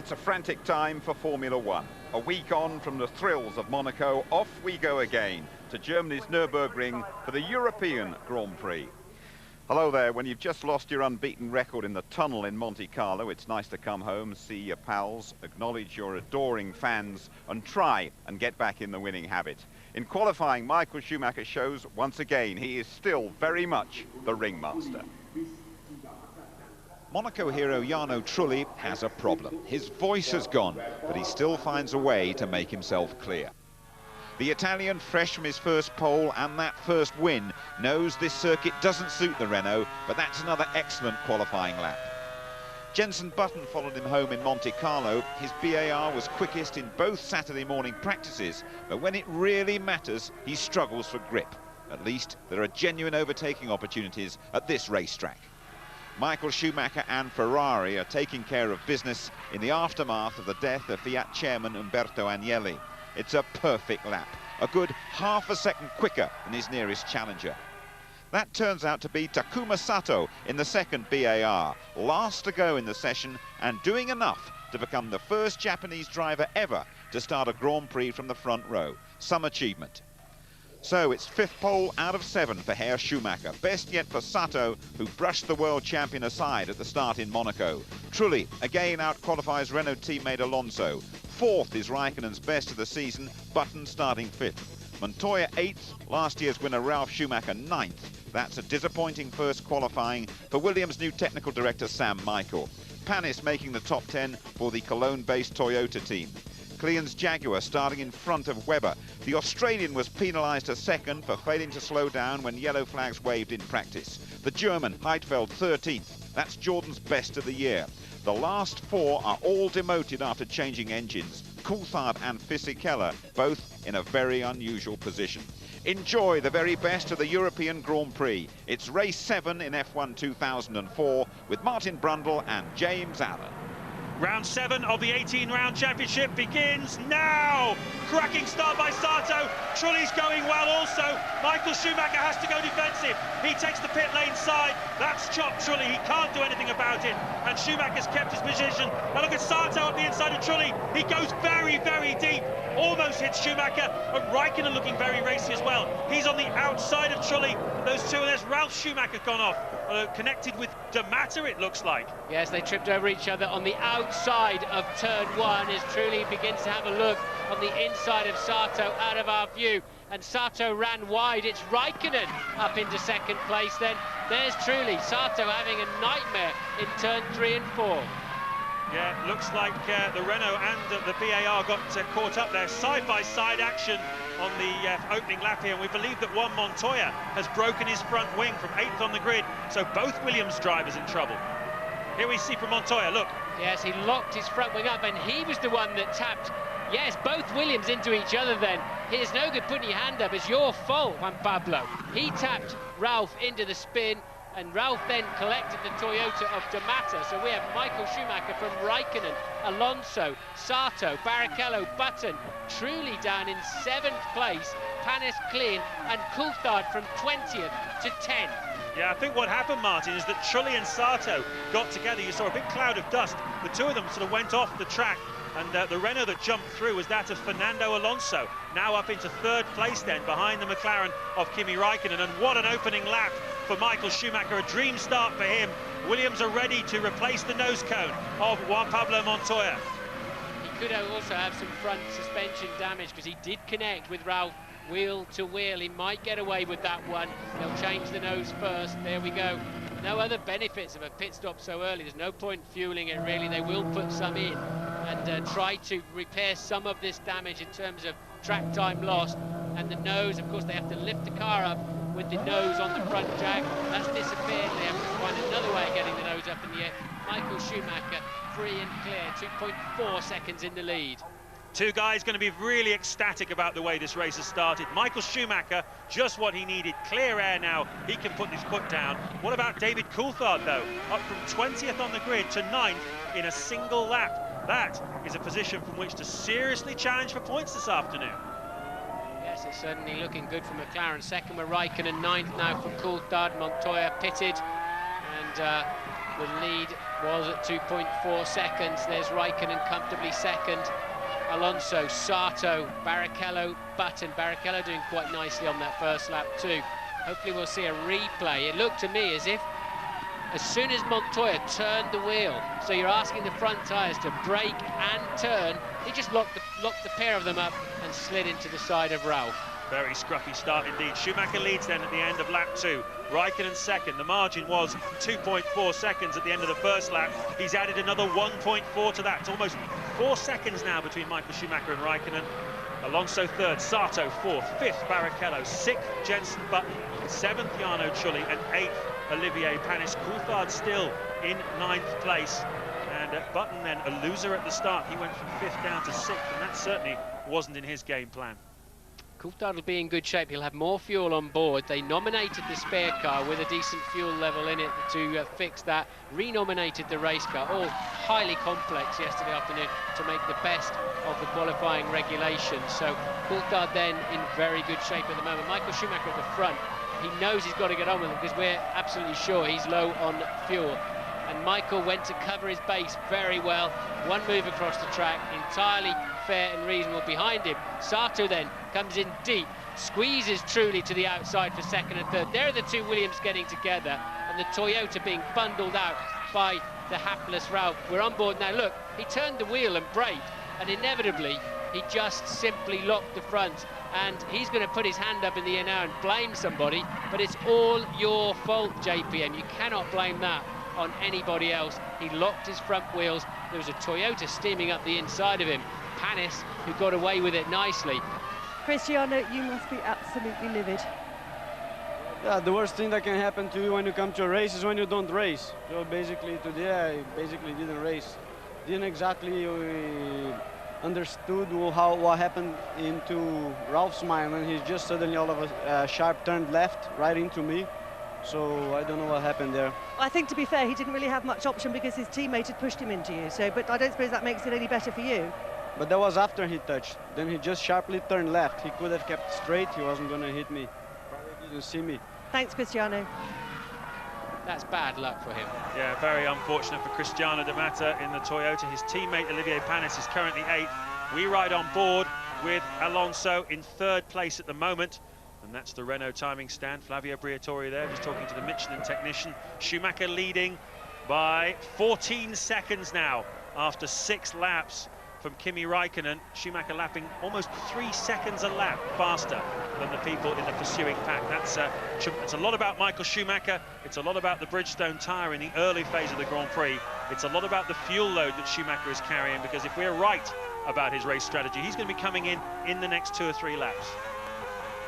It's a frantic time for Formula One. A week on from the thrills of Monaco, off we go again to Germany's Nürburgring for the European Grand Prix. Hello there. When you've just lost your unbeaten record in the tunnel in Monte Carlo, it's nice to come home, see your pals, acknowledge your adoring fans and try and get back in the winning habit. In qualifying, Michael Schumacher shows once again he is still very much the ringmaster. Monaco hero Jarno Trulli has a problem. His voice has gone, but he still finds a way to make himself clear. The Italian, fresh from his first pole and that first win, knows this circuit doesn't suit the Renault, but that's another excellent qualifying lap. Jenson Button followed him home in Monte Carlo. His BAR was quickest in both Saturday morning practices, but when it really matters, he struggles for grip. At least there are genuine overtaking opportunities at this racetrack. Michael Schumacher and Ferrari are taking care of business in the aftermath of the death of Fiat chairman Umberto Agnelli. It's a perfect lap, a good half a second quicker than his nearest challenger. That turns out to be Takuma Sato in the second BAR, last to go in the session and doing enough to become the first Japanese driver ever to start a Grand Prix from the front row. Some achievement. So it's fifth pole out of 7 for Herr Schumacher. Best yet for Sato, who brushed the world champion aside at the start in Monaco. Trulli again out-qualifies Renault teammate Alonso. 4th is Raikkonen's best of the season, Button starting 5th. Montoya 8th, last year's winner Ralf Schumacher 9th. That's a disappointing first qualifying for Williams' new technical director Sam Michael. Panis making the top 10 for the Cologne-based Toyota team. Klean's Jaguar starting in front of Webber. The Australian was penalised a second for failing to slow down when yellow flags waved in practice. The German, Heidfeld, 13th. That's Jordan's best of the year. The last 4 are all demoted after changing engines. Coulthard and Fisichella, both in a very unusual position. Enjoy the very best of the European Grand Prix. It's race 7 in F1 2004 with Martin Brundle and James Allen. Round 7 of the 18-round championship begins now. Cracking start by Sato. Trulli's going well also. Michael Schumacher has to go defensive. He takes the pit lane side. That's chopped Trulli. He can't do anything about it. And Schumacher's kept his position. Now look at Sato up the inside of Trulli. He goes very, very deep. Almost hits Schumacher. And Raikkonen looking very racy as well. He's on the outside of Trulli. Those two, and there's Ralf Schumacher gone off. Connected with D'Amato, it looks like. Yes, they tripped over each other on the outside of turn 1 as Trulli begins to have a look on the inside of Sato out of our view. And Sato ran wide. It's Raikkonen up into second place then. There's Trulli. Sato having a nightmare in turn 3 and 4. Yeah, it looks like the Renault and the BAR got caught up there. Side-by-side action on the opening lap here, and we believe that Juan Montoya has broken his front wing from 8th on the grid, so both Williams drivers in trouble. Here we see from Montoya, look. Yes, he locked his front wing up, and he was the one that tapped, yes, both Williams into each other then. It's no good putting your hand up, it's your fault, Juan Pablo. He tapped Ralf into the spin, and Ralf then collected the Toyota of D'Amato. So we have Michael Schumacher from Raikkonen, Alonso, Sato, Barrichello, Button, Trulli down in 7th place, Panis, Klein and Coulthard from 20th to 10th. Yeah, I think what happened, Martin, is that Trulli and Sato got together. You saw a big cloud of dust. The two of them sort of went off the track, and the Renault that jumped through was that of Fernando Alonso, now up into 3rd place then, behind the McLaren of Kimi Raikkonen. And what an opening lap for Michael Schumacher, a dream start for him. Williams are ready to replace the nose cone of Juan Pablo Montoya. He could also have some front suspension damage because he did connect with Ralf wheel to wheel. He might get away with that one. They'll change the nose first. There we go. No other benefits of a pit stop so early. There's no point fueling it really. They will put some in and try to repair some of this damage in terms of track time lost. And the nose, of course, they have to lift the car up with the nose on the front jack. That's disappeared. They have to find another way of getting the nose up in the air. Michael Schumacher free and clear, 2.4 seconds in the lead. Two guys going to be really ecstatic about the way this race has started. Michael Schumacher, just what he needed. Clear air now. He can put his foot down. What about David Coulthard, though? Up from 20th on the grid to 9th in a single lap. That is a position from which to seriously challenge for points this afternoon. Yes, it's certainly looking good for McLaren. Second with Raikkonen, 9th now for Coulthard. Montoya pitted, and the lead was at 2.4 seconds. There's Raikkonen comfortably second. Alonso, Sato, Barrichello, Button. Barrichello doing quite nicely on that first lap too. Hopefully we'll see a replay. It looked to me as if as soon as Montoya turned the wheel, so you're asking the front tyres to brake and turn, he just locked the pair of them up and slid into the side of Ralph. Very scruffy start indeed. Schumacher leads then at the end of lap 2. Raikkonen second. The margin was 2.4 seconds at the end of the first lap. He's added another 1.4 to that. It's almost 4 seconds now between Michael Schumacher and Raikkonen. Alonso third, Sato fourth, fifth Barrichello, sixth Jenson Button, seventh Jarno Trulli, and eighth Olivier Panis. Coulthard still in ninth place. And Button then a loser at the start. He went from fifth down to sixth, and that certainly wasn't in his game plan. Coulthard will be in good shape. He'll have more fuel on board. They nominated the spare car with a decent fuel level in it to fix that. Renominated the race car. All highly complex yesterday afternoon to make the best of the qualifying regulations. So Coulthard then in very good shape at the moment. Michael Schumacher at the front. He knows he's got to get on with it because we're absolutely sure he's low on fuel. And Michael went to cover his base very well. One move across the track, entirely fair and reasonable behind him. Sato then comes in deep, squeezes Trulli to the outside for second and third. There are the two Williams getting together and the Toyota being bundled out by the hapless Ralph. We're on board now. Look, he turned the wheel and braked, and inevitably he just simply locked the front. And he's going to put his hand up in the air now and blame somebody, but it's all your fault, JPM. You cannot blame that on anybody else. He locked his front wheels. There was a Toyota steaming up the inside of him. Panis, who got away with it nicely. Cristiano, you must be absolutely livid. Yeah, the worst thing that can happen to you when you come to a race is when you don't race. So basically today I basically didn't race. Didn't exactly understood what happened into Ralph's mind, and he just suddenly all of a sharp turned left right into me. So I don't know what happened there. I think, to be fair, he didn't really have much option because his teammate had pushed him into you. So, but I don't suppose that makes it any better for you. But that was after he touched. Then he just sharply turned left. He could have kept straight. He wasn't going to hit me. Probably didn't see me. Thanks, Cristiano. That's bad luck for him. Yeah, very unfortunate for Cristiano de Mata in the Toyota. His teammate Olivier Panis is currently 8th. We ride on board with Alonso in 3rd place at the moment. And that's the Renault timing stand. Flavio Briatore there, just talking to the Michelin technician. Schumacher leading by 14 seconds now after 6 laps from Kimi Raikkonen. Schumacher lapping almost 3 seconds a lap faster than the people in the pursuing pack. That's a lot about Michael Schumacher. It's a lot about the Bridgestone tyre in the early phase of the Grand Prix. It's a lot about the fuel load that Schumacher is carrying, because if we're right about his race strategy, he's going to be coming in the next 2 or 3 laps.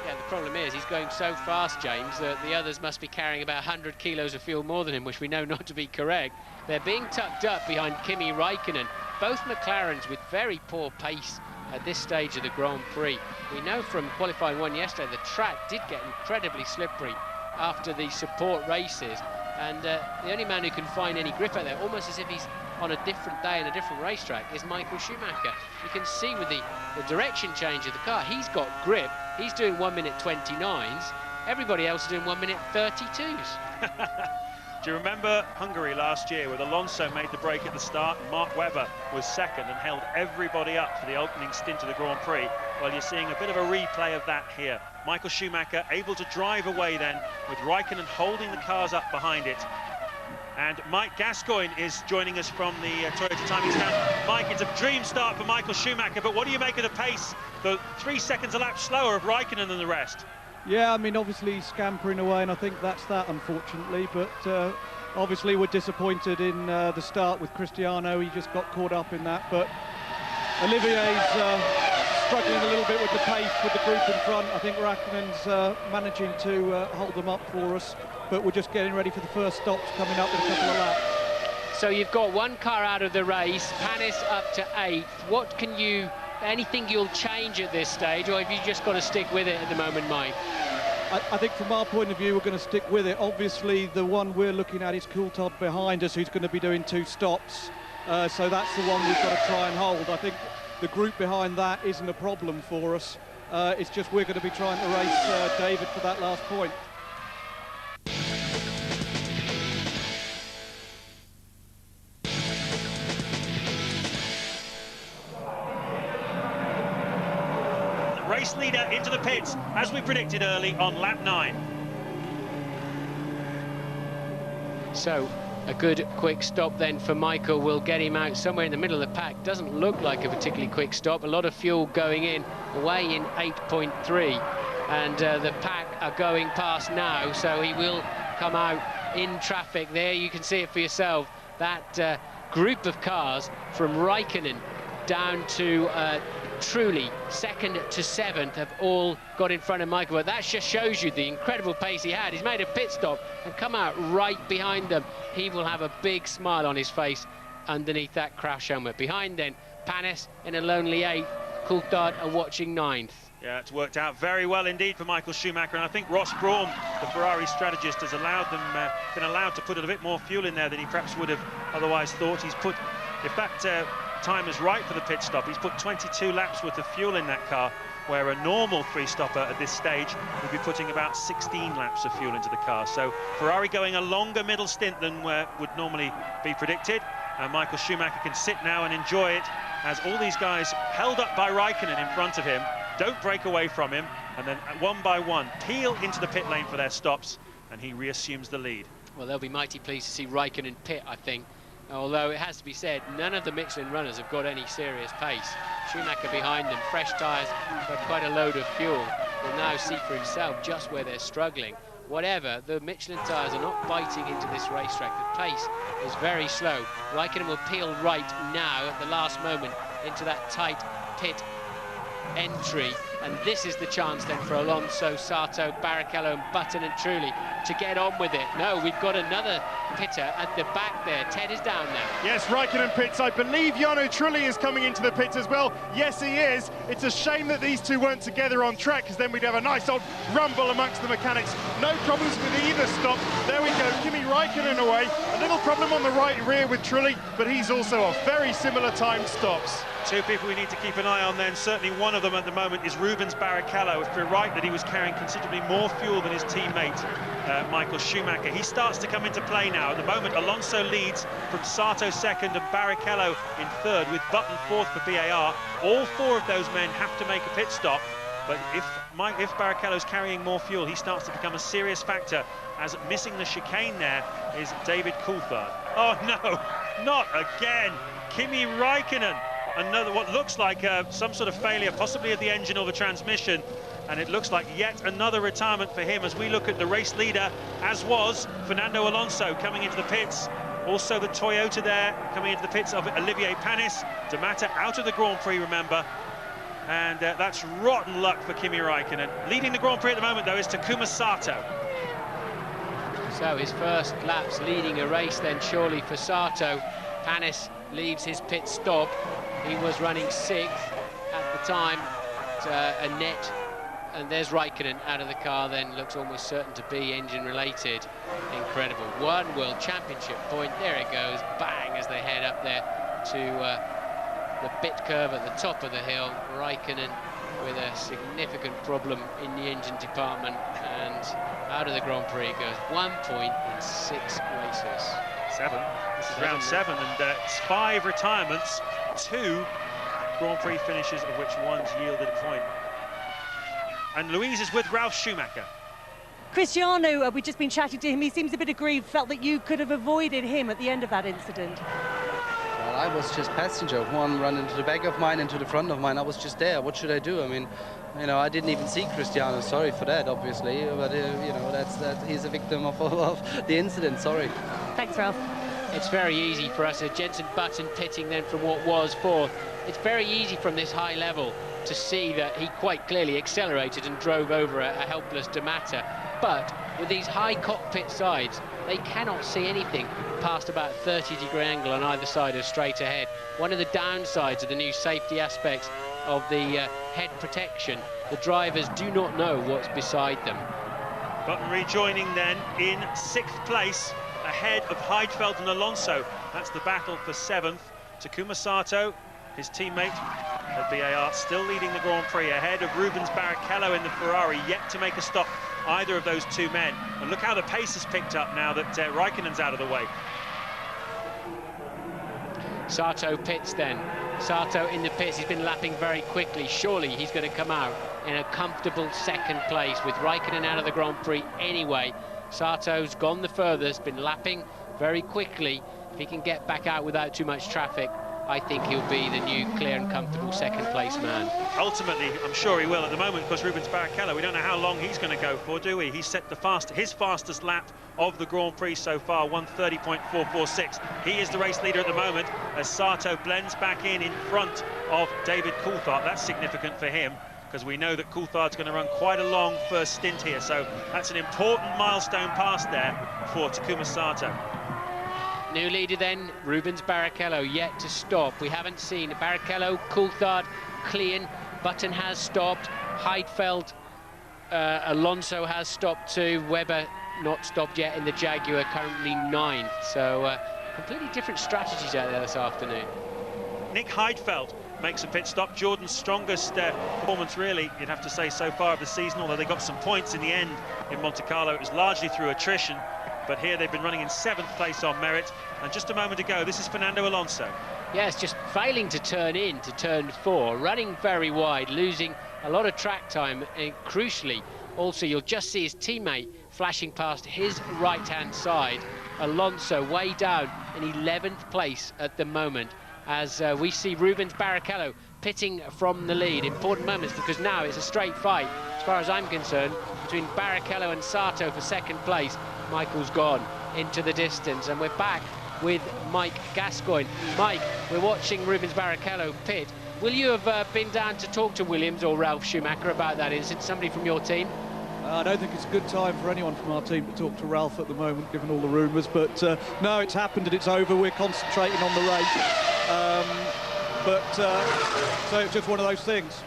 Yeah, the problem is he's going so fast, James, that the others must be carrying about 100 kilos of fuel more than him, which we know not to be correct. They're being tucked up behind Kimi Raikkonen. Both McLarens with very poor pace at this stage of the Grand Prix. We know from qualifying 1 yesterday, the track did get incredibly slippery after the support races. And the only man who can find any grip out there, almost as if he's on a different day and a different racetrack, is Michael Schumacher. You can see with the direction change of the car, he's got grip. He's doing 1:29s. Everybody else is doing 1:32s. Do you remember Hungary last year, where Alonso made the break at the start and Mark Webber was second and held everybody up for the opening stint of the Grand Prix? Well, you're seeing a bit of a replay of that here. Michael Schumacher able to drive away then, with Raikkonen holding the cars up behind it. And Mike Gascoigne is joining us from the Toyota timing stand. Mike, it's a dream start for Michael Schumacher, but what do you make of the pace, the 3 seconds a lap slower of Raikkonen than the rest? Yeah, I mean, obviously he's scampering away, and I think that's that, unfortunately. But obviously we're disappointed in the start with Cristiano. He just got caught up in that. But Olivier's struggling a little bit with the pace with the group in front. I think Raikkonen's managing to hold them up for us. But we're just getting ready for the first stops coming up in a couple of laps. So you've got one car out of the race, Panis up to 8th. What can you... anything you'll change at this stage, or have you just got to stick with it at the moment, Mike? I think from our point of view, we're going to stick with it. Obviously, the one we're looking at is Coulthard behind us, who's going to be doing 2 stops. So that's the one we've got to try and hold. I think the group behind that isn't a problem for us. It's just we're going to be trying to race David for that last point. race leader into the pits, as we predicted early on lap 9. So, a good quick stop then for Michael will get him out somewhere in the middle of the pack. Doesn't look like a particularly quick stop. A lot of fuel going in, away in 8.3. And the pack are going past now, so he will come out in traffic there. You can see it for yourself. That group of cars from Raikkonen down to Trulli, 2nd to 7th, have all got in front of Michael. But that just shows you the incredible pace he had. He's made a pit stop and come out right behind them. He will have a big smile on his face underneath that crash helmet. Behind then, Panis in a lonely 8th. Coulthard are watching 9th. Yeah, it's worked out very well indeed for Michael Schumacher, and I think Ross Brawn, the Ferrari strategist, has allowed them, been allowed to put a bit more fuel in there than he perhaps would have otherwise thought. He's put, if that time is right for the pit stop, he's put 22 laps worth of fuel in that car, where a normal 3-stopper at this stage would be putting about 16 laps of fuel into the car. So Ferrari going a longer middle stint than would normally be predicted, and Michael Schumacher can sit now and enjoy it as all these guys held up by Raikkonen in front of him don't break away from him, and then one by one peel into the pit lane for their stops, and he reassumes the lead. Well, they'll be mighty pleased to see Raikkonen pit, I think. Although it has to be said, none of the Michelin runners have got any serious pace. Schumacher behind them, fresh tyres, but quite a load of fuel. Will now see for himself just where they're struggling. Whatever, the Michelin tyres are not biting into this racetrack. The pace is very slow. Raikkonen will peel right now at the last moment into that tight pit entry, and this is the chance then for Alonso, Sato, Barrichello and Button and Trulli to get on with it. No, we've got another pitter at the back there. Ted is down now. Yes, Raikkonen pits. I believe Jarno Trulli is coming into the pits as well. Yes, he is. It's a shame that these two weren't together on track, because then we'd have a nice old rumble amongst the mechanics. No problems with either stop. There we go, Kimi Raikkonen away. A little problem on the right rear with Trulli, but he's also off. Very similar timed stops. Two people we need to keep an eye on then. Certainly one of them at the moment is Rubens Barrichello. If we're right that he was carrying considerably more fuel than his teammate, Michael Schumacher. He starts to come into play now. At the moment, Alonso leads from Sato 2nd and Barrichello in 3rd, with Button 4th for BAR. All 4 of those men have to make a pit stop. But if Barrichello's carrying more fuel, he starts to become a serious factor, as missing the chicane there is David Coulthard. Oh no, not again. Kimi Raikkonen. Another, what looks like some sort of failure, possibly of the engine or the transmission, and it looks like yet another retirement for him as we look at the race leader, as was Fernando Alonso coming into the pits. Also the Toyota there coming into the pits of Olivier Panis. D'Amata out of the Grand Prix, remember, and that's rotten luck for Kimi Raikkonen. Leading the Grand Prix at the moment though is Takuma Sato. So his first laps leading a race then surely for Sato. Panis leaves his pit stop. He was running 6th at the time, a net, and there's Raikkonen out of the car then, looks almost certain to be engine related. Incredible. 1 World Championship point, there it goes, bang, as they head up there to the pit curve at the top of the hill. Raikkonen with a significant problem in the engine department, and out of the Grand Prix goes. 1 point in 6 races. 7. This is round 7, and it's 5 retirements, 2 Grand Prix finishes, of which 1's yielded a point. And Louise is with Ralf Schumacher. Cristiano, we've just been chatting to him. He seems a bit aggrieved, felt that you could have avoided him at the end of that incident. Well, I was just passenger. One ran into the back of mine, into the front of mine. I was just there. What should I do? I mean, you know, I didn't even see Cristiano. Sorry for that, obviously. But, you know, he's a victim of the incident. Sorry. Thanks, Ralph. It's very easy for us. Jenson Button pitting then from what was 4th. It's very easy from this high level to see that he quite clearly accelerated and drove over a helpless D'Amata. But with these high cockpit sides, they cannot see anything past about 30-degree angle on either side of straight ahead. One of the downsides of the new safety aspects of the head protection, the drivers do not know what's beside them. Button rejoining then in 6th place, ahead of Heidfeld and Alonso. That's the battle for 7th. Takuma Sato, his teammate at BAR, still leading the Grand Prix, ahead of Rubens Barrichello in the Ferrari, yet to make a stop, either of those 2 men. And look how the pace has picked up now that Raikkonen's out of the way. Sato pits then Sato in the pits. He's been lapping very quickly. Surely he's going to come out in a comfortable second place with Raikkonen out of the Grand Prix anyway. Sato's gone the furthest, been lapping very quickly. If he can get back out without too much traffic, I think he'll be the new clear and comfortable second place man. Ultimately, I'm sure he will. At the moment, because Rubens Barrichello, we don't know how long he's going to go for, do we? He's set his fastest lap of the Grand Prix so far, 1:30.446. He is the race leader at the moment as Sato blends back in front of David Coulthard. That's significant for him, because we know that Coulthard's going to run quite a long first stint here. So that's an important milestone pass there for Takuma Sato. New leader then, Rubens Barrichello, yet to stop. We haven't seen Barrichello, Coulthard, Klein, Button has stopped, Heidfeld, Alonso has stopped too, Webber not stopped yet in the Jaguar, currently 9th. So completely different strategies out there this afternoon. Nick Heidfeld makes a pit stop. Jordan's strongest performance, really, you'd have to say, so far of the season, although they got some points in the end in Monte Carlo. It was largely through attrition, but here they've been running in 7th place on merit. And just a moment ago, this is Fernando Alonso. Yes, just failing to turn in to turn 4, running very wide, losing a lot of track time, and crucially, also you'll just see his teammate flashing past his right-hand side. Alonso way down in 11th place at the moment, as we see Rubens Barrichello pitting from the lead. Important moments, because now it's a straight fight, as far as I'm concerned, between Barrichello and Sato for second place. Michael's gone into the distance, and we're back with Mike Gascoigne. Mike, we're watching Rubens Barrichello pit. Will you have been down to talk to Williams or Ralf Schumacher about that incident? Somebody from your team? I don't think it's a good time for anyone from our team to talk to Ralph at the moment, given all the rumours, but no, it's happened and it's over. We're concentrating on the race. So it's just one of those things.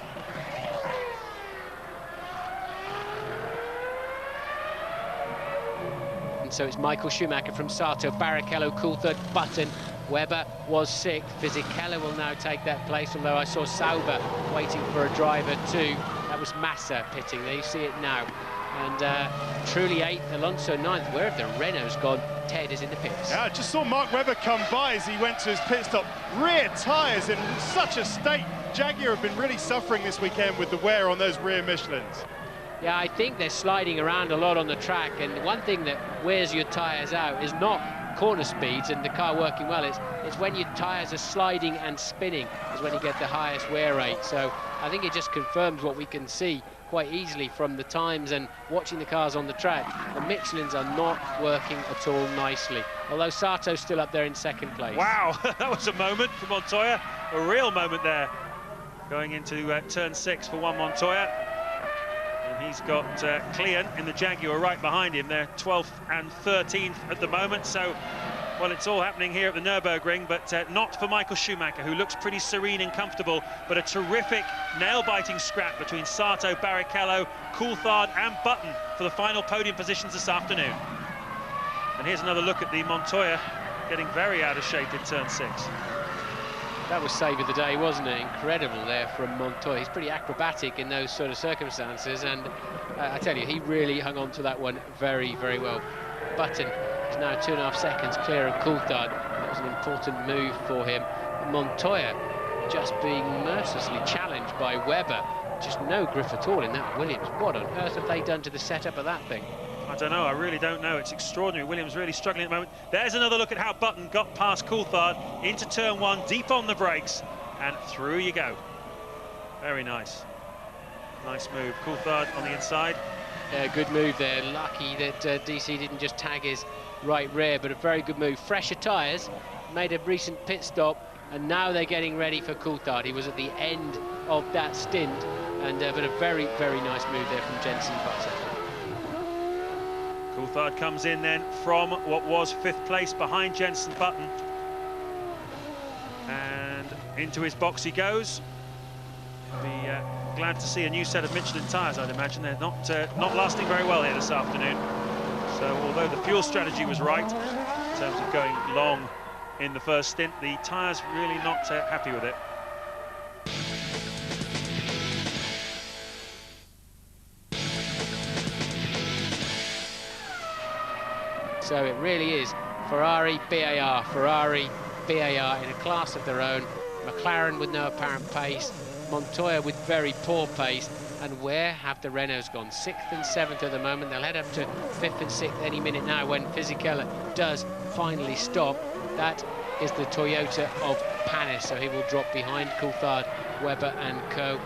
And so it's Michael Schumacher from Sato, Barrichello, Coulthard, Button. Webber was 6th. Fisichella will now take that place, although I saw Sauber waiting for a driver too. That was Massa pitting there, you see it now. And truly 8th, Alonso 9th. Where have the Renaults gone? Ted is in the pits. Yeah, I just saw Mark Webber come by as he went to his pit stop. Rear tyres in such a state. Jaguar have been really suffering this weekend with the wear on those rear Michelins. Yeah, I think they're sliding around a lot on the track, and one thing that wears your tyres out is not corner speeds and the car working well, it's when your tyres are sliding and spinning is when you get the highest wear rate. So I think it just confirms what we can see quite easily from the times and watching the cars on the track. The Michelins are not working at all nicely, although Sato's still up there in 2nd place. Wow, that was a moment for Montoya, a real moment there, going into turn 6 for Juan Montoya. And he's got Klein in the Jaguar right behind him. They're 12th and 13th at the moment, so well, it's all happening here at the Nürburgring, but not for Michael Schumacher, who looks pretty serene and comfortable, but a terrific nail-biting scrap between Sato, Barrichello, Coulthard and Button for the final podium positions this afternoon. And here's another look at the Montoya getting very out of shape in turn 6. That was save of the day, wasn't it? Incredible there from Montoya. He's pretty acrobatic in those sort of circumstances, and I tell you, he really hung on to that one very, very well. Button is now 2.5 seconds clear of Coulthard. That was an important move for him. Montoya just being mercilessly challenged by Webber. Just no grip at all in that Williams. What on earth have they done to the setup of that thing? I don't know, I really don't know. It's extraordinary. Williams really struggling at the moment. There's another look at how Button got past Coulthard into turn 1, deep on the brakes, and through you go. Very nice. Nice move. Coulthard on the inside. Good move there. Lucky that DC didn't just tag his right rear, but a very good move. Fresher tyres, made a recent pit stop, and now they're getting ready for Coulthard. He was at the end of that stint, and but a very, very nice move there from Jenson Button. Coulthard comes in then from what was 5th place behind Jenson Button, and into his box he goes. He'll be glad to see a new set of Michelin tyres, I'd imagine. They're not lasting very well here this afternoon. So although the fuel strategy was right in terms of going long in the first stint, the tyres really not happy with it. So it really is Ferrari, BAR in a class of their own. McLaren with no apparent pace, Montoya with very poor pace, and where have the Renaults gone? 6th and 7th at the moment. They'll head up to 5th and 6th any minute now when Fisichella does finally stop. That is the Toyota of Panis, so he will drop behind Coulthard, Webber and co.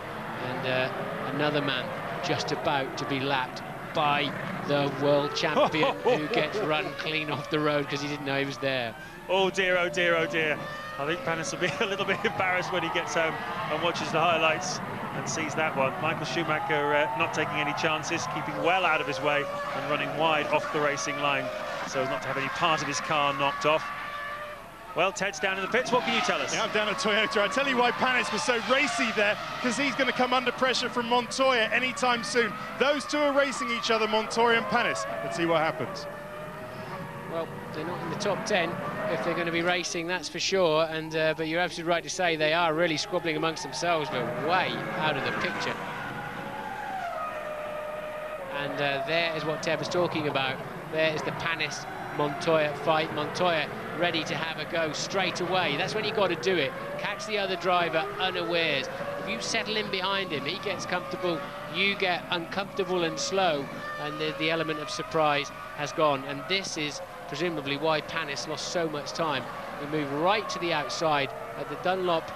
And another man just about to be lapped by the world champion who gets run clean off the road because he didn't know he was there. Oh dear, oh dear, oh dear. I think Panis will be a little bit embarrassed when he gets home and watches the highlights and sees that one. Michael Schumacher not taking any chances, keeping well out of his way and running wide off the racing line so as not to have any part of his car knocked off. Well, Ted's down in the pits. What can you tell us? Yeah, I'm down at Toyota. I tell you why Panis was so racy there, because he's going to come under pressure from Montoya anytime soon. Those two are racing each other, Montoya and Panis. Let's see what happens. Well, they're not in the top 10 if they're going to be racing, that's for sure. And but you're absolutely right to say they are really squabbling amongst themselves, but way out of the picture. And there is what Ted was talking about. There is the Panis-Montoya fight. Montoya ready to have a go straight away. That's when you got to do it. Catch the other driver unawares. If you settle in behind him, he gets comfortable, you get uncomfortable and slow, and the element of surprise has gone. And this is presumably why Panis lost so much time. He moved right to the outside at the Dunlop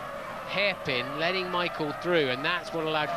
hairpin, letting Michael through, and that's what allowed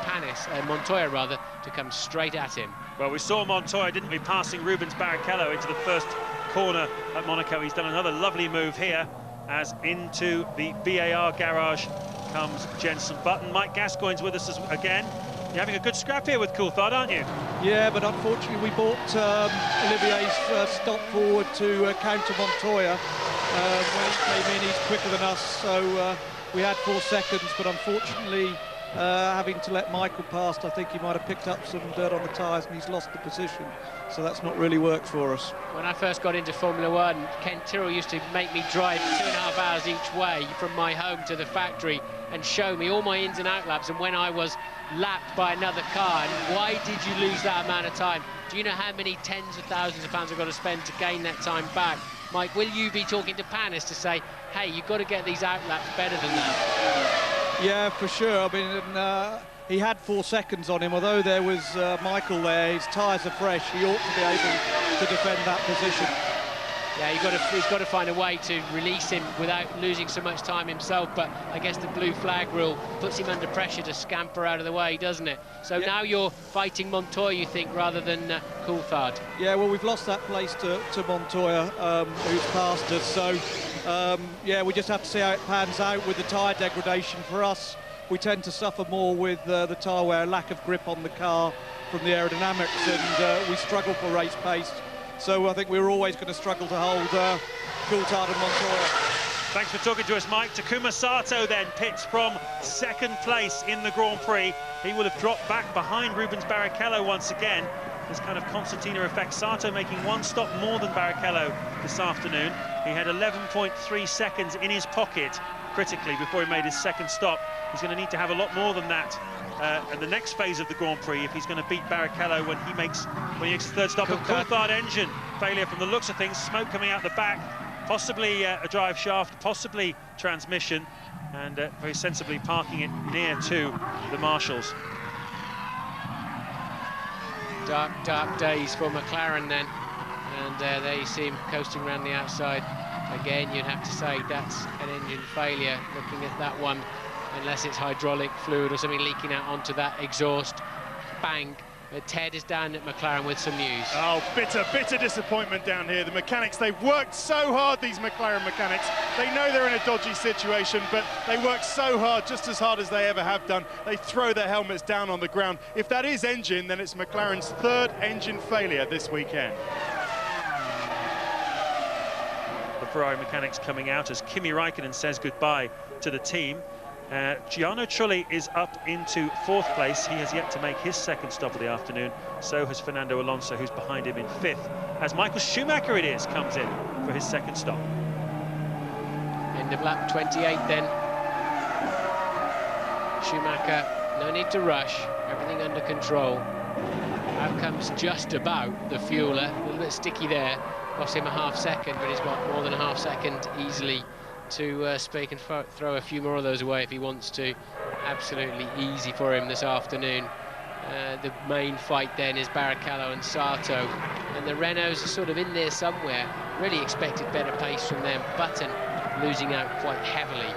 Montoya rather, to come straight at him. Well, we saw Montoya, didn't we, passing Rubens Barrichello into the first corner at Monaco. He's done another lovely move here as into the BAR garage comes Jenson Button. Mike Gascoigne's with us again. You're having a good scrap here with Coulthard, aren't you? Yeah, but unfortunately we bought Olivier's stop forward to counter Montoya. When he came in, he's quicker than us, so we had 4 seconds, but unfortunately having to let Michael past, I think he might have picked up some dirt on the tyres and he's lost the position, so that's not really worked for us. When I first got into Formula One, Ken Tyrrell used to make me drive 2.5 hours each way from my home to the factory and show me all my ins and out laps and when I was lapped by another car and why did you lose that amount of time? Do you know how many tens of thousands of pounds I've got to spend to gain that time back? Mike, will you be talking to Panis to say, hey, you've got to get these out laps better than that? Yeah, for sure. I mean, he had 4 seconds on him. Although there was Michael there, his tyres are fresh. He ought to be able to defend that position. Yeah, he's got to find a way to release him without losing so much time himself, but I guess the blue flag rule puts him under pressure to scamper out of the way, doesn't it? So yeah. Now you're fighting Montoya, you think, rather than Coulthard. Yeah, well, we've lost that place to Montoya, who's passed us, so yeah, we just have to see how it pans out with the tyre degradation. For us, we tend to suffer more with the tyre wear, lack of grip on the car from the aerodynamics, and we struggle for race pace. So I think we're always going to struggle to hold Coulthard and Montoya. Thanks for talking to us, Mike. Takuma Sato then pits from 2nd place in the Grand Prix. He will have dropped back behind Rubens Barrichello once again. This kind of concertina effect. Sato making 1 stop more than Barrichello this afternoon. He had 11.3 seconds in his pocket critically before he made his 2nd stop. He's going to need to have a lot more than that in the next phase of the Grand Prix if he's going to beat Barrichello when he makes his 3rd stop. A Coulthard engine failure from the looks of things, smoke coming out the back, possibly a drive shaft, possibly transmission, and very sensibly parking it near to the marshals. Dark, dark days for McLaren then, and there you see him coasting around the outside. Again, you'd have to say that's an engine failure, looking at that one, unless it's hydraulic fluid or something leaking out onto that exhaust. Bang. Ted is down at McLaren with some news. Oh, bitter disappointment down here. The mechanics, they've worked so hard, these McLaren mechanics. They know they're in a dodgy situation, but they work so hard, just as hard as they ever have done. They throw their helmets down on the ground. If that is engine, then it's McLaren's 3rd engine failure this weekend. The Ferrari mechanics coming out as Kimi Raikkonen says goodbye to the team. Gianno Trulli is up into 4th place. He has yet to make his 2nd stop of the afternoon. So has Fernando Alonso, who's behind him in 5th. As Michael Schumacher comes in for his 2nd stop. End of lap 28 then. Schumacher, no need to rush, everything under control. Out comes just about the fueler, a little bit sticky there. Cost him a half second, but he's got more than a half second easily to speak and throw a few more of those away if he wants to. Absolutely easy for him this afternoon. The main fight then is Barrichello and Sato, and the Renaults are sort of in there somewhere. Really expected better pace from them. Button losing out quite heavily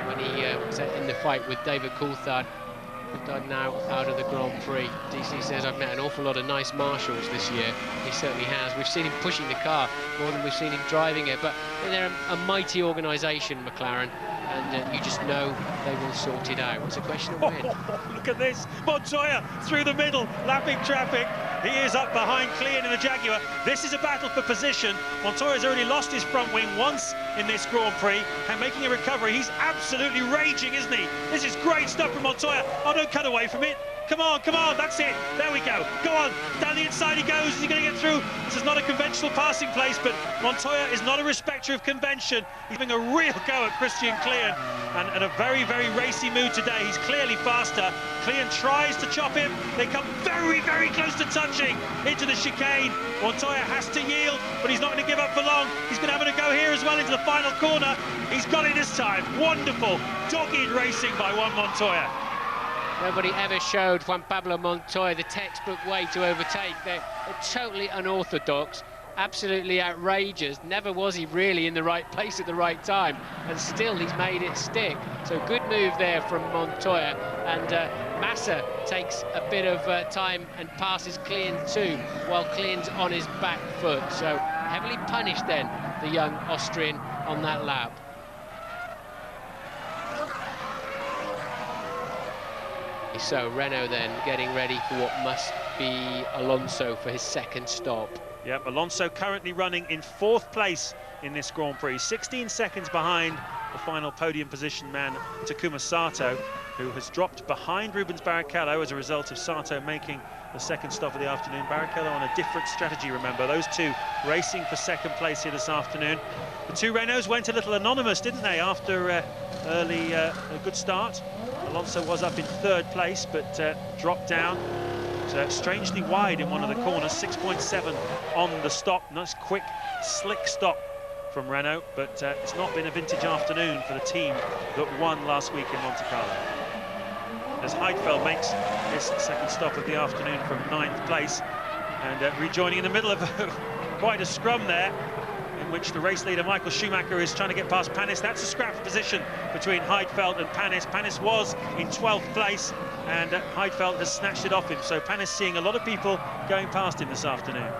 when he was in the fight with David Coulthard, who's now out of the Grand Prix. DC says, I've met an awful lot of nice marshals this year. He certainly has. We've seen him pushing the car more than we've seen him driving it, but they're a mighty organisation, McLaren, and you just know they will sort it out. It's a question of when. Look at this, Montoya through the middle, lapping traffic. He is up behind Clean in the Jaguar. This is a battle for position. Montoya's already lost his front wing once in this Grand Prix and making a recovery. He's absolutely raging, isn't he? This is great stuff from Montoya. Oh, don't cut away from it. Come on, that's it. There we go. Go on, down the inside he goes. Is he going to get through? This is not a conventional passing place, but Montoya is not a respecter of convention. He's having a real go at Christian Klein, and in a very, very racy mood today. He's clearly faster. Klein tries to chop him. They come very, very close to touching into the chicane. Montoya has to yield, but he's not going to give up for long. He's going to have a go here as well into the final corner. He's got it this time. Wonderful, dogged racing by Juan Montoya. Nobody ever showed Juan Pablo Montoya the textbook way to overtake. They're totally unorthodox, absolutely outrageous. Never was he really in the right place at the right time, and still he's made it stick. So good move there from Montoya, and Massa takes a bit of time and passes Klein too, while Klein's on his back foot. So heavily punished then, the young Austrian on that lap. So Renault then getting ready for what must be Alonso for his second stop. Yep, Alonso currently running in 4th place in this Grand Prix, 16 seconds behind the final podium position man Takuma Sato, who has dropped behind Rubens Barrichello as a result of Sato making the second stop of the afternoon. Barrichello on a different strategy, remember. Those two racing for second place here this afternoon. The two Renaults went a little anonymous, didn't they, after a good start. Alonso was up in 3rd place, but dropped down. Strangely wide in one of the corners, 6.7 on the stop. Nice, quick, slick stop from Renault, but it's not been a vintage afternoon for the team that won last week in Monte Carlo. As Heidfeld makes his second stop of the afternoon from 9th place, and rejoining in the middle of quite a scrum there, in which the race leader Michael Schumacher is trying to get past Panis. That's a scrap position between Heidfeld and Panis. Panis was in 12th place, and Heidfeld has snatched it off him. So Panis seeing a lot of people going past him this afternoon.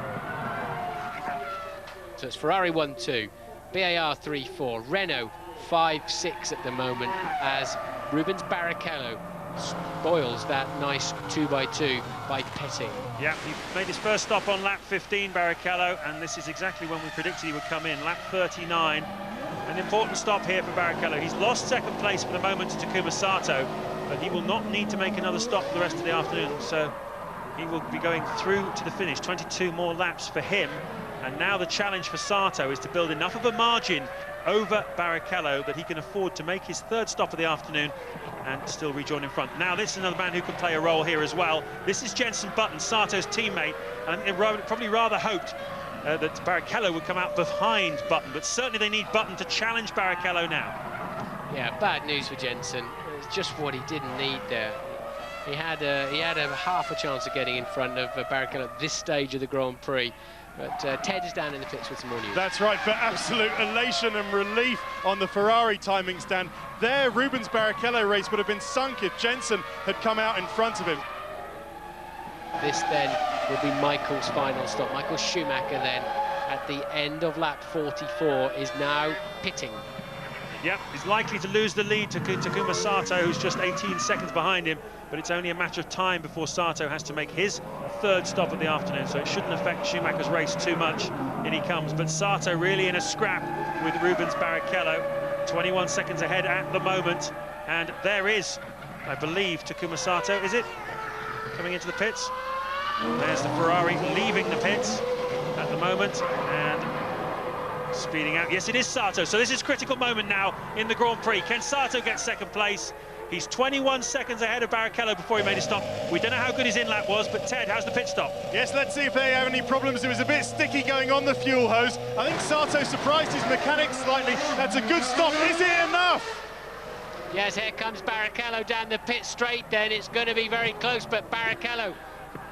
So it's Ferrari 1-2, BAR 3-4, Renault 5-6 at the moment, as Rubens Barrichello spoils that nice 2x2 by pitting. Yeah, he made his first stop on lap 15, Barrichello, and this is exactly when we predicted he would come in, lap 39. An important stop here for Barrichello. He's lost second place for the moment to Takuma Sato, but he will not need to make another stop for the rest of the afternoon, so he will be going through to the finish. 22 more laps for him, and now the challenge for Sato is to build enough of a margin over Barrichello that he can afford to make his 3rd stop of the afternoon and still rejoin in front. Now this is another man who can play a role here as well. This is Jenson Button, Sato's teammate, and they probably rather hoped that Barrichello would come out behind Button, but certainly they need Button to challenge Barrichello now. Yeah, bad news for Jenson. It's just what he didn't need there. He had a half a chance of getting in front of Barrichello at this stage of the Grand Prix. But Ted is down in the pits with some more news. That's right, for absolute elation and relief on the Ferrari timing stand. Their Rubens Barrichello race would have been sunk if Jenson had come out in front of him. This then will be Michael's final stop. Michael Schumacher then, at the end of lap 44, is now pitting. Yep, he's likely to lose the lead to Takuma Sato, who's just 18 seconds behind him, but it's only a matter of time before Sato has to make his 3rd stop of the afternoon, so it shouldn't affect Schumacher's race too much. In he comes, but Sato really in a scrap with Rubens Barrichello, 21 seconds ahead at the moment, and there is, I believe, Takuma Sato, is it? Coming into the pits. There's the Ferrari leaving the pits at the moment, and speeding out. Yes, it is Sato. So this is critical moment now in the Grand Prix. Can Sato get second place? He's 21 seconds ahead of Barrichello before he made a stop. We don't know how good his in-lap was, but Ted, how's the pit stop? Yes, let's see if they have any problems. It was a bit sticky going on the fuel hose. I think Sato surprised his mechanics slightly. That's a good stop. Is it enough? Yes, here comes Barrichello down the pit straight then. It's going to be very close, but Barrichello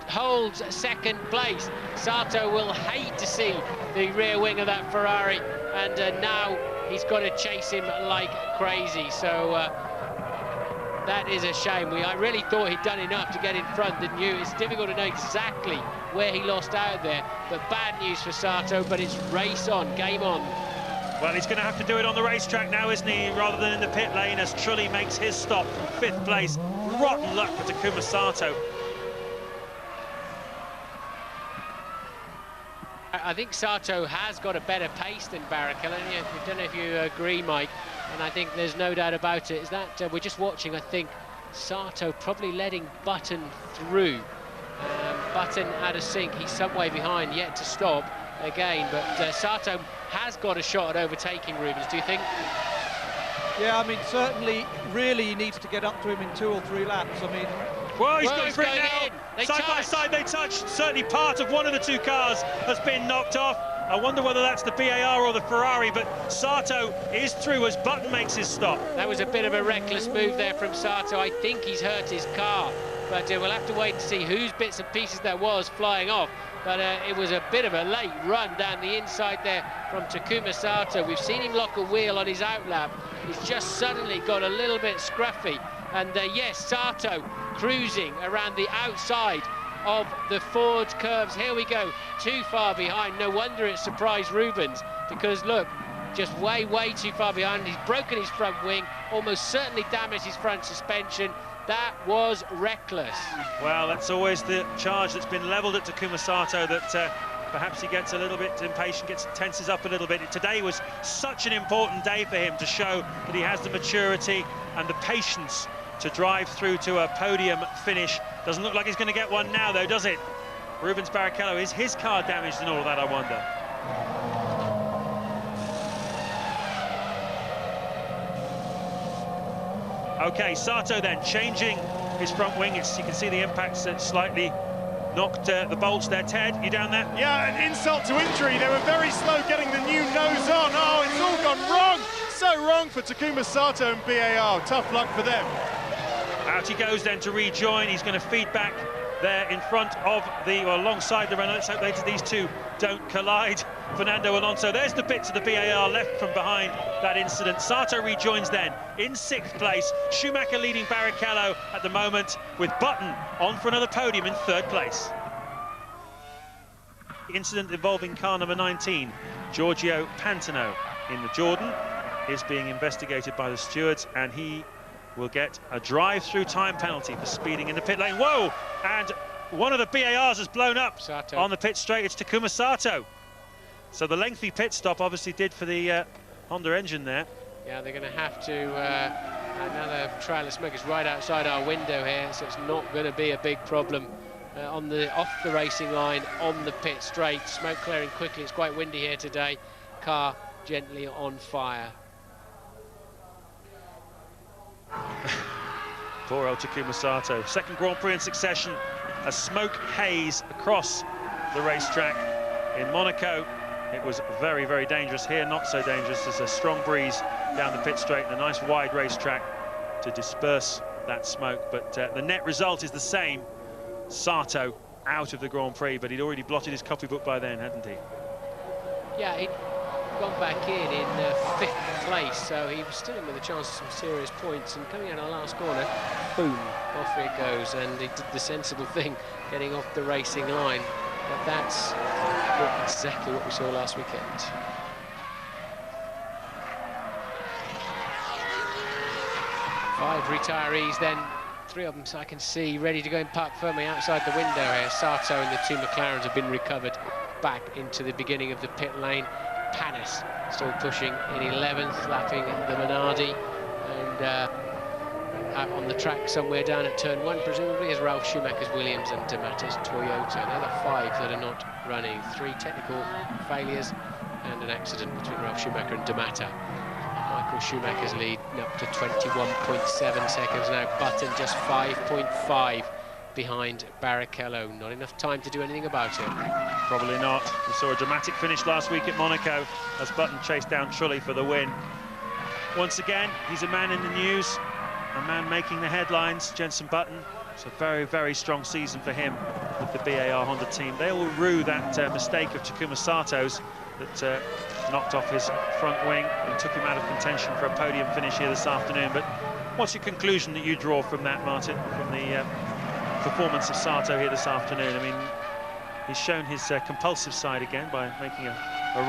holds second place. Sato will hate to see the rear wing of that Ferrari, and now he's got to chase him like crazy. So that is a shame. I really thought he'd done enough to get in front, didn't you? It's difficult to know exactly where he lost out there, but bad news for Sato, but it's race on, game on. Well, he's going to have to do it on the racetrack now, isn't he, rather than in the pit lane, as Trulli makes his stop from 5th place. Rotten luck for Takuma Sato. I think Sato has got a better pace than Barrichello. I don't know if you agree, Mike, and I think there's no doubt about it. Is that we're just watching, I think, Sato probably letting Button through. Button out of sync, he's some way behind, yet to stop again, but Sato has got a shot at overtaking Rubens, do you think? Yeah, I mean, certainly, really, he needs to get up to him in 2 or 3 laps. I mean... Well, he's going for it now. Side by side, they touch. Certainly part of one of the 2 cars has been knocked off. I wonder whether that's the BAR or the Ferrari, but Sato is through as Button makes his stop. That was a bit of a reckless move there from Sato. I think he's hurt his car, but we'll have to wait and see whose bits and pieces there was flying off. But it was a bit of a late run down the inside there from Takuma Sato. We've seen him lock a wheel on his outlap. He's just suddenly got a little bit scruffy. And yes, Sato cruising around the outside of the Ford curves. Here we go, too far behind. No wonder it surprised Rubens, because look, just way, way too far behind. He's broken his front wing, almost certainly damaged his front suspension. That was reckless. Well, that's always the charge that's been levelled at Takuma Sato, that perhaps he gets a little bit impatient, tenses up a little bit. Today was such an important day for him to show that he has the maturity and the patience to drive through to a podium finish. Doesn't look like he's going to get one now, though, does it? Rubens Barrichello, is his car damaged in all of that, I wonder? Okay, Sato then changing his front wing. You can see the impacts that slightly knocked the bolts there. Ted, you down there? Yeah, an insult to injury. They were very slow getting the new nose on. Oh, it's all gone wrong. So wrong for Takuma Sato and BAR. Tough luck for them. Out he goes then to rejoin. He's going to feed back there in front of alongside the Renault. Let's hope these 2 don't collide. Fernando Alonso, there's the bits of the BAR left from behind that incident. Sato rejoins then in 6th place. Schumacher leading Barrichello at the moment, with Button on for another podium in 3rd place. Incident involving car number 19, Giorgio Pantano in the Jordan, is being investigated by the stewards, and he will get a drive-through time penalty for speeding in the pit lane. Whoa! And one of the BARs has blown up on the pit straight. It's Takuma Sato. So the lengthy pit stop obviously did for the Honda engine there. Yeah, they're going to have to... another trail of smoke is right outside our window here, so it's not going to be a big problem. Off the racing line, on the pit straight. Smoke clearing quickly. It's quite windy here today. Car gently on fire. Poor old Takuma Sato. 2nd Grand Prix in succession. A smoke haze across the racetrack. In Monaco, it was very, very dangerous. Here, not so dangerous. There's a strong breeze down the pit straight and a nice wide racetrack to disperse that smoke. But the net result is the same. Sato out of the Grand Prix, but he'd already blotted his copybook by then, hadn't he? Yeah, he'd gone back in 5th place, so he was still in with a chance of some serious points, and coming out of the last corner, boom, off it goes, and he did the sensible thing, getting off the racing line. But that's exactly what we saw last weekend. Five retirees then, 3 of them, so I can see, ready to go and park firmly outside the window here. Sato and the 2 McLarens have been recovered back into the beginning of the pit lane. Panis still pushing in 11th, lapping the Minardi, and out on the track somewhere down at turn 1, presumably, is Ralf Schumacher's Williams and Damata's Toyota. They're the 5 that are not running. 3 technical failures and an accident between Ralf Schumacher and Damata. Michael Michael Schumacher's lead up to 21.7 seconds now. Button just 5.5 behind Barrichello. Not enough time to do anything about it. Probably not. We saw a dramatic finish last week at Monaco as Button chased down Trulli for the win. Once again, he's a man in the news, a man making the headlines, Jenson Button. It's a very, very strong season for him with the BAR Honda team. They will rue that mistake of Takuma Sato's that knocked off his front wing and took him out of contention for a podium finish here this afternoon. But what's your conclusion that you draw from that, Martin, from the performance of Sato here this afternoon? I mean, he's shown his compulsive side again by making a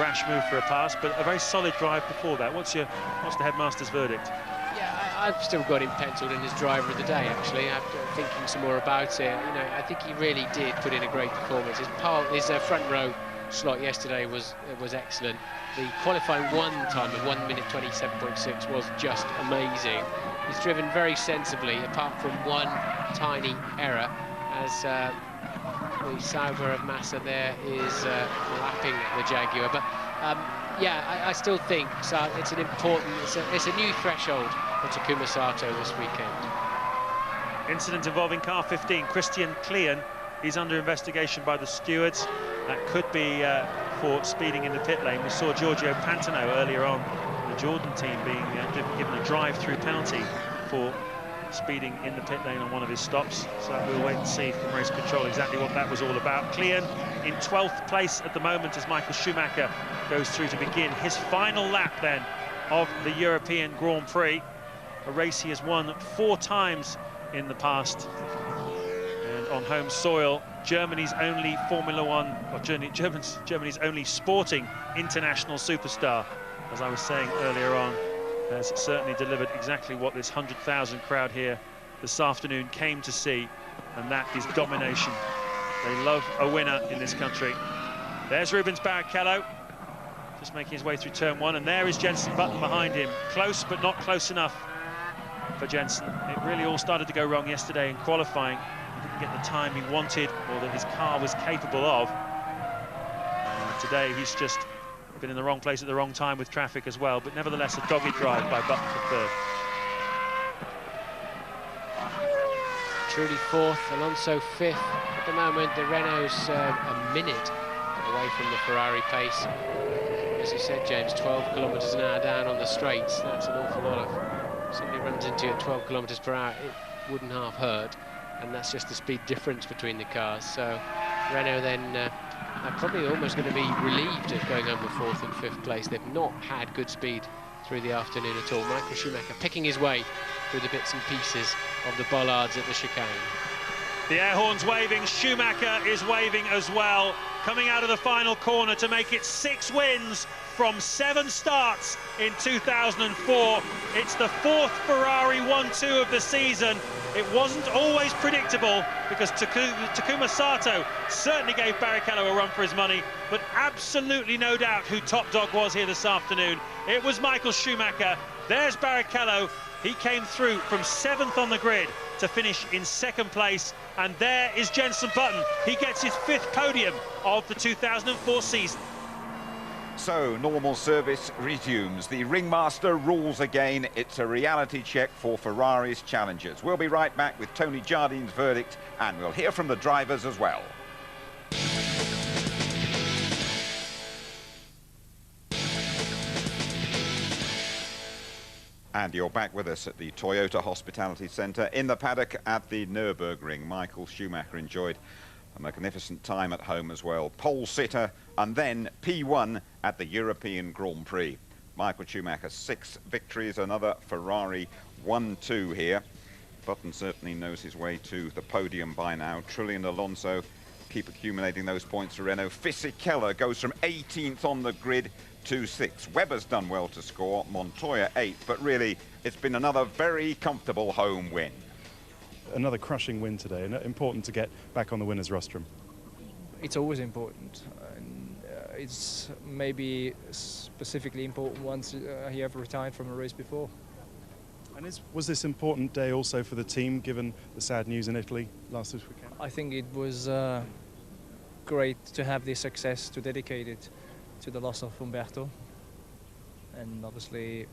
rash move for a pass, but a very solid drive before that. What's the headmaster's verdict? Yeah, I've still got him penciled in as driver of the day, actually. After thinking some more about it, you know, I think he really did put in a great performance. His front row slot yesterday was excellent. The qualifying time of 1 minute 27.6 was just amazing. He's driven very sensibly, apart from one tiny error, as the Sauber of Massa there is lapping the Jaguar. But yeah, I still think it's an important, it's a new threshold for Takuma Sato this weekend. Incident involving car 15, Christian Klein. He's under investigation by the stewards. That could be for speeding in the pit lane. We saw Giorgio Pantano earlier on, the Jordan team being given a drive-through penalty for speeding in the pit lane on one of his stops. So we'll wait and see from race control exactly what that was all about. Klein in 12th place at the moment as Michael Schumacher goes through to begin his final lap then of the European Grand Prix, a race he has won 4 times in the past. And on home soil, Germany's only Formula One, or Germany's only sporting international superstar, as I was saying earlier on, has certainly delivered exactly what this 100,000 crowd here this afternoon came to see, and that is domination. They love a winner in this country. There's Rubens Barrichello, just making his way through turn 1, and there is Jenson Button behind him. Close, but not close enough for Jenson. It really all started to go wrong yesterday in qualifying. He didn't get the time he wanted or that his car was capable of. Today he's just been in the wrong place at the wrong time with traffic as well, but nevertheless a dogged drive by Button for third. Trulli 4th, Alonso 5th. At the moment, the Renault's a minute away from the Ferrari pace. As you said, James, 12 kilometres an hour down on the straights. That's an awful lot of... Somebody runs into you at 12 kilometres per hour, it wouldn't half hurt. And that's just the speed difference between the cars. So Renault then are probably almost going to be relieved of going home with 4th and 5th place. They've not had good speed through the afternoon at all. Michael Schumacher picking his way through the bits and pieces of the bollards at the chicane. The air horn's waving, Schumacher is waving as well, coming out of the final corner to make it 6 wins from 7 starts in 2004. It's the 4th Ferrari 1-2 of the season. It wasn't always predictable because Takuma Sato certainly gave Barrichello a run for his money, but absolutely no doubt who top dog was here this afternoon. It was Michael Schumacher. There's Barrichello. He came through from 7th on the grid to finish in 2nd place. And there is Jenson Button. He gets his 5th podium of the 2004 season. So, normal service resumes. The ringmaster rules again. It's a reality check for Ferrari's challengers. We'll be right back with Tony Jardine's verdict, and we'll hear from the drivers as well. And you're back with us at the Toyota Hospitality Centre in the paddock at the Nürburgring. Michael Schumacher enjoyed a magnificent time at home as well. Pole sitter and then P1 at the European Grand Prix. Michael Schumacher, 6 victories, another Ferrari 1-2 here. Button certainly knows his way to the podium by now. Trulli and Alonso keep accumulating those points for Renault. Fisichella goes from 18th on the grid to 6th. Webber's done well to score, Montoya 8th, but really it's been another very comfortable home win. Another crushing win today, and important to get back on the winner's rostrum. It's always important. It's maybe specifically important once you have retired from a race before. And was this important day also for the team, given the sad news in Italy last weekend? I think it was great to have this success to dedicate it to the loss of Umberto. And obviously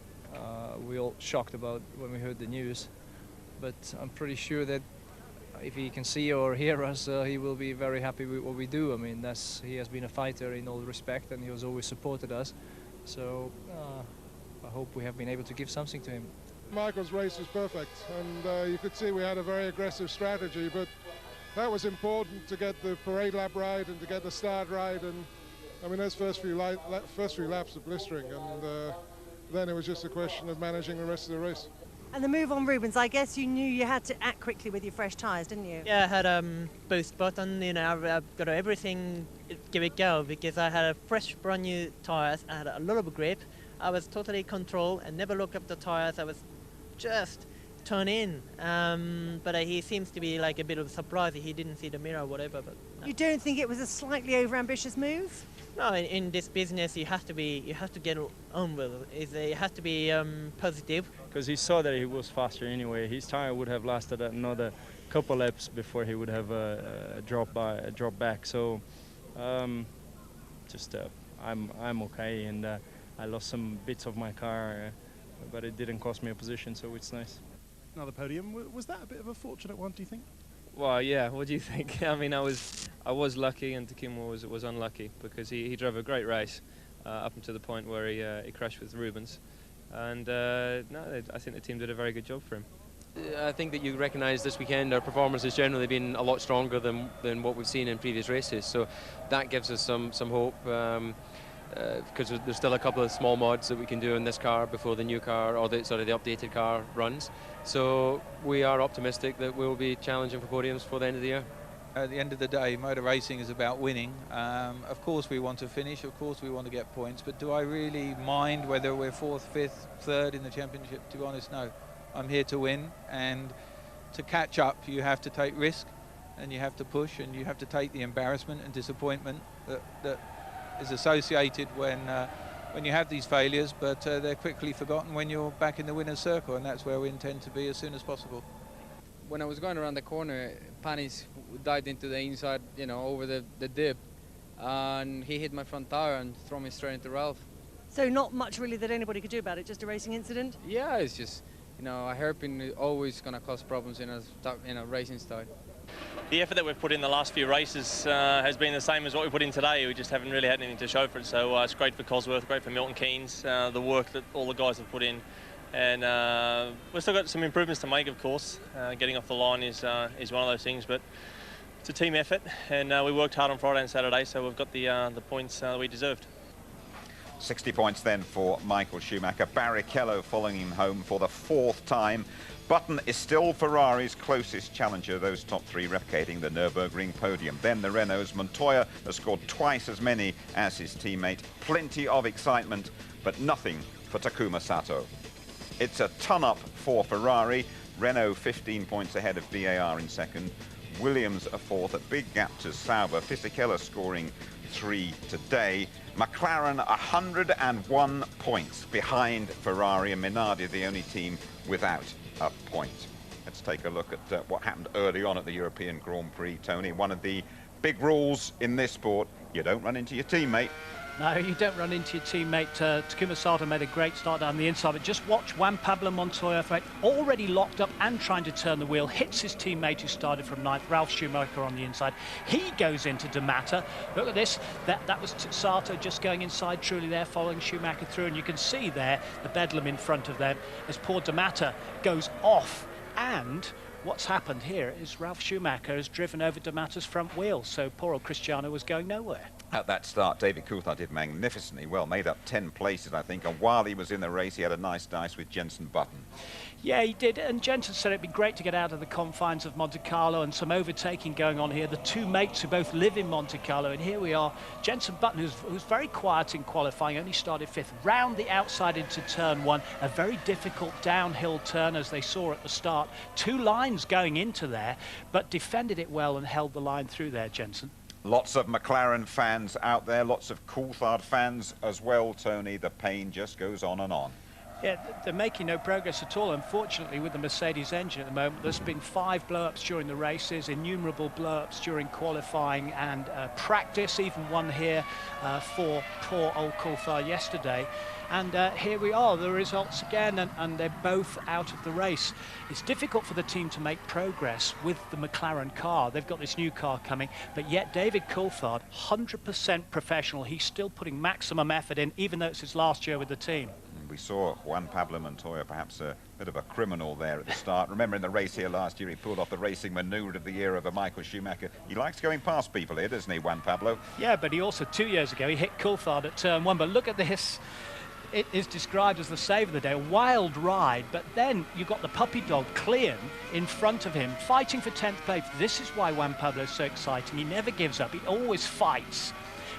we all shocked about when we heard the news. But I'm pretty sure that if he can see or hear us, he will be very happy with what we do. I mean, he has been a fighter in all respect, and he has always supported us. So I hope we have been able to give something to him. Michael's race was perfect, and you could see we had a very aggressive strategy, but that was important to get the parade lap right and to get the start right. And I mean, those first few laps are blistering, and then it was just a question of managing the rest of the race. And the move on Rubens, I guess you knew you had to act quickly with your fresh tyres, didn't you? Yeah, I had a boost button, you know, I've got everything, give it go, because I had a fresh brand new tyres, I had a lot of grip, I was totally controlled and never looked up the tyres, I was just turn in. But he seems to be like a bit of a surprise, he didn't see the mirror or whatever. But no. You don't think it was a slightly over-ambitious move? No, in this business you have to get on with it. It has to be positive. Because he saw that he was faster anyway. His tire would have lasted another couple laps before he would have a drop back. So I'm okay, and I lost some bits of my car, but it didn't cost me a position, so it's nice. Another podium. Was that a bit of a fortunate one, do you think? Well, yeah. What do you think? I mean, I was lucky, and Takimo was unlucky because he drove a great race up until the point where he crashed with Rubens, and no, I think the team did a very good job for him. I think that you recognise this weekend our performance has generally been a lot stronger than what we've seen in previous races, so that gives us some hope. Because there's still a couple of small mods that we can do in this car before the new car, or the updated car runs. So we are optimistic that we'll be challenging for podiums for the end of the year. At the end of the day, motor racing is about winning. Of course we want to finish, of course we want to get points, but do I really mind whether we're 4th, 5th, 3rd in the championship? To be honest, no. I'm here to win, and to catch up you have to take risk, and you have to push, and you have to take the embarrassment and disappointment that is associated when you have these failures, but they're quickly forgotten when you're back in the winner's circle, and that's where we intend to be as soon as possible. When I was going around the corner, Panis dived into the inside, you know, over the dip, and he hit my front tire and threw me straight into Ralph. So not much really that anybody could do about it, just a racing incident? Yeah, it's just, you know, a hairpin is always going to cause problems in a racing style. The effort that we've put in the last few races has been the same as what we put in today. We just haven't really had anything to show for it. So it's great for Cosworth, great for Milton Keynes, the work that all the guys have put in. And we've still got some improvements to make, of course. Getting off the line is one of those things, but it's a team effort. And we worked hard on Friday and Saturday, so we've got the points that we deserved. 60 points then for Michael Schumacher. Barrichello following him home for the 4th time. Button is still Ferrari's closest challenger, those top 3 replicating the Nürburgring podium. Then the Renault's Montoya has scored twice as many as his teammate. Plenty of excitement, but nothing for Takuma Sato. It's a ton up for Ferrari. Renault 15 points ahead of BAR in 2nd. Williams a 4th, a big gap to Sauber. Fisichella scoring 3 today. McLaren 101 points behind Ferrari, and Minardi the only team without a point. Let's take a look at what happened early on at the European Grand Prix, Tony. One of the big rules in this sport, you don't run into your teammate. No, you don't run into your teammate. Takuma Sato made a great start down the inside, but just watch Juan Pablo Montoya, already locked up and trying to turn the wheel, hits his teammate who started from 9th, Ralf Schumacher on the inside. He goes into D'Amata. Look at this, that was Sato just going inside truly there, following Schumacher through, and you can see there the bedlam in front of them as poor D'Amata goes off. And what's happened here is Ralf Schumacher has driven over D'Amata's front wheel, so poor old Cristiano was going nowhere. At that start, David Coulthard did magnificently well, made up 10 places, I think, and while he was in the race, he had a nice dice with Jenson Button. Yeah, he did, and Jenson said it'd be great to get out of the confines of Monte Carlo, and some overtaking going on here. The 2 mates who both live in Monte Carlo, and here we are. Jenson Button, who's very quiet in qualifying, only started 5th, round the outside into turn 1, a very difficult downhill turn, as they saw at the start. 2 lines going into there, but defended it well and held the line through there, Jenson. Lots of McLaren fans out there, lots of Coulthard fans as well, Tony. The pain just goes on and on. Yeah, they're making no progress at all. Unfortunately, with the Mercedes engine at the moment, there's been 5 blow-ups during the races, innumerable blow-ups during qualifying and practice, even one here for poor old Coulthard yesterday. And here we are, the results again, and they're both out of the race. It's difficult for the team to make progress with the McLaren car. They've got this new car coming, but yet David Coulthard, 100% professional. He's still putting maximum effort in, even though it's his last year with the team. We saw Juan Pablo Montoya, perhaps a bit of a criminal there at the start. Remember in the race here last year, he pulled off the racing manoeuvre of the year over Michael Schumacher. He likes going past people here, doesn't he, Juan Pablo? Yeah, but he also, 2 years ago, he hit Coulthard at turn 1. But look at this. It is described as the save of the day, a wild ride, but then you've got the puppy dog, Clean, in front of him, fighting for 10th place. This is why Juan Pablo is so exciting. He never gives up. He always fights.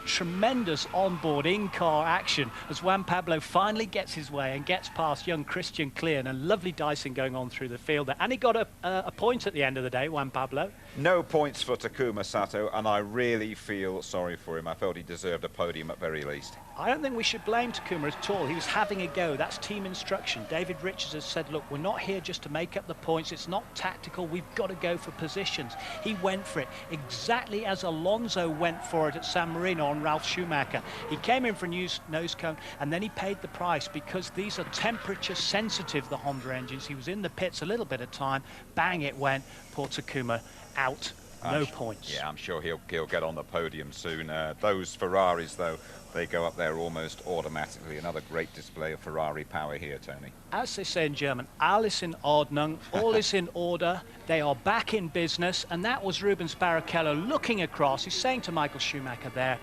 Tremendous onboard in-car action as Juan Pablo finally gets his way and gets past young Christian Klein, and lovely dicing going on through the field there. And he got a point at the end of the day, Juan Pablo. No points for Takuma Sato, and I really feel sorry for him. I felt he deserved a podium at very least. I don't think we should blame Takuma at all. He was having a go. That's team instruction. David Richards has said, look, we're not here just to make up the points. It's not tactical. We've got to go for positions. He went for it exactly as Alonso went for it at San Marino on Ralf Schumacher. He came in for a nose cone, and then he paid the price because these are temperature sensitive, the Honda engines. He was in the pits a little bit of time. Bang, it went. Poor Takuma out. No points. Yeah, I'm sure he'll get on the podium soon. Those Ferraris, though, they go up there almost automatically. Another great display of Ferrari power here, Tony. As they say in German, alles in Ordnung, all is in order. They are back in business, and that was Rubens Barrichello looking across. He's saying to Michael Schumacher there,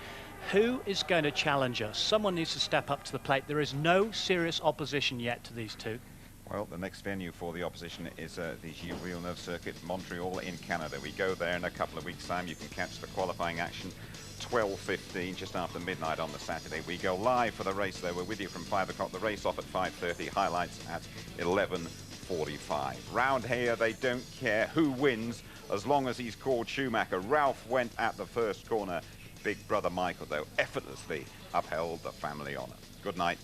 who is going to challenge us? Someone needs to step up to the plate. There is no serious opposition yet to these two. Well, the next venue for the opposition is the Gilles Villeneuve circuit, Montreal in Canada. We go there in a couple of weeks' time. You can catch the qualifying action 12:15, just after midnight on the Saturday. We go live for the race there. We're with you from 5 o'clock. The race off at 5:30, highlights at 11:45. Round here, they don't care who wins as long as he's called Schumacher. Ralph went at the first corner. Big brother Michael, though, effortlessly upheld the family honour. Good night.